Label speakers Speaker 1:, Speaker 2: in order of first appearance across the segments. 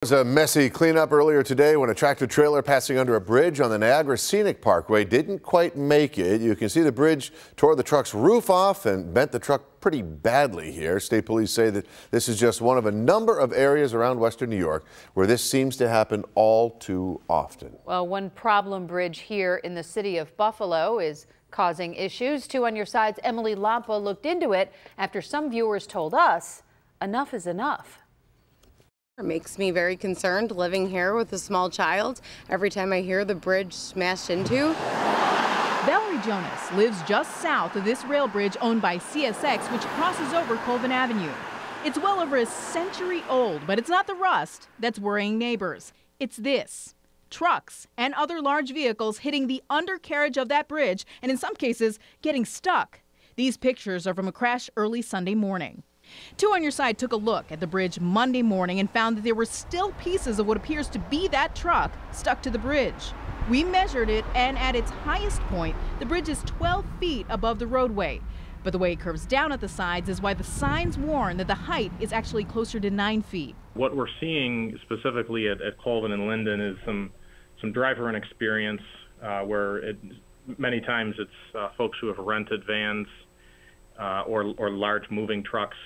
Speaker 1: There was a messy cleanup earlier today when a tractor trailer passing under a bridge on the Niagara Scenic Parkway didn't quite make it. You can see the bridge tore the truck's roof off and bent the truck pretty badly here. State police say that this is just one of a number of areas around western New York where this seems to happen all too often.
Speaker 2: Well, one problem bridge here in the city of Buffalo is causing issues. 2 on Your Side's Emily Lampa looked into it after some viewers told us enough is enough.
Speaker 3: It makes me very concerned living here with a small child. Every time I hear the bridge smashed into.
Speaker 4: Valerie Jonas lives just south of this rail bridge owned by CSX, which crosses over Colvin Avenue. It's well over a century old, but it's not the rust that's worrying neighbors. It's this: trucks and other large vehicles hitting the undercarriage of that bridge and in some cases getting stuck. These pictures are from a crash early Sunday morning. 2 on Your Side took a look at the bridge Monday morning and found that there were still pieces of what appears to be that truck stuck to the bridge. We measured it, and at its highest point, the bridge is 12 feet above the roadway. But the way it curves down at the sides is why the signs warn that the height is actually closer to 9 feet.
Speaker 5: What we're seeing specifically at Colvin and Linden is some driver inexperience where many times it's folks who have rented vans or large moving trucks.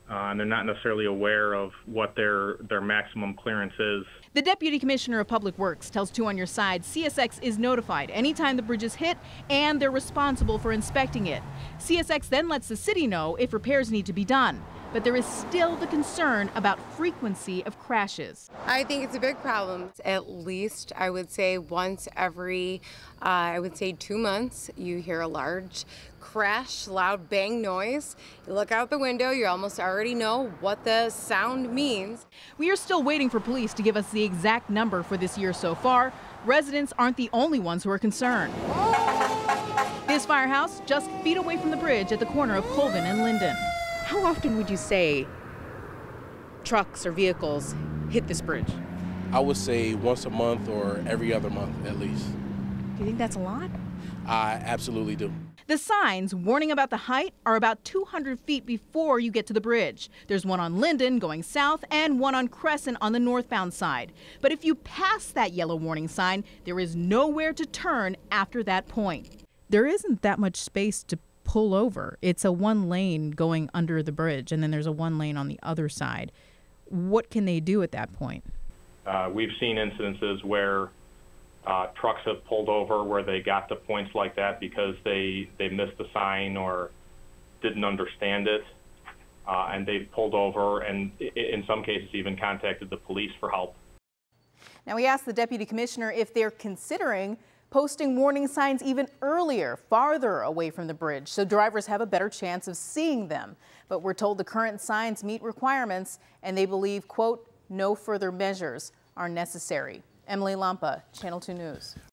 Speaker 5: And they're not necessarily aware of what their maximum clearance is.
Speaker 4: The Deputy Commissioner of Public Works tells 2 on Your Side CSX is notified anytime the bridge is hit, and they're responsible for inspecting it. CSX then lets the city know if repairs need to be done. But there is still the concern about frequency of crashes.
Speaker 3: I think it's a big problem. At least, I would say, once every, 2 months, you hear a large crash, loud bang noise. You look out the window, you almost already know what the sound means.
Speaker 4: We are still waiting for police to give us the exact number for this year so far. Residents aren't the only ones who are concerned. This firehouse just feet away from the bridge at the corner of Colvin and Linden. How often would you say trucks or vehicles hit this bridge?
Speaker 6: I would say once a month or every other month at least.
Speaker 4: Do you think that's a lot?
Speaker 6: I absolutely do.
Speaker 4: The signs warning about the height are about 200 feet before you get to the bridge. There's one on Linden going south and one on Crescent on the northbound side. But if you pass that yellow warning sign, there is nowhere to turn after that point. There isn't that much space to pull over. It's a 1 lane going under the bridge, and then there's a 1 lane on the other side. What can they do at that point?
Speaker 5: We've seen incidences where trucks have pulled over where they got to points like that because they missed the sign or didn't understand it, and they've pulled over and in some cases even contacted the police for help.
Speaker 4: Now, we asked the Deputy Commissioner if they're considering posting warning signs even earlier, farther away from the bridge, so drivers have a better chance of seeing them. But we're told the current signs meet requirements, and they believe, quote, no further measures are necessary. Emily Lampa, Channel 2 News.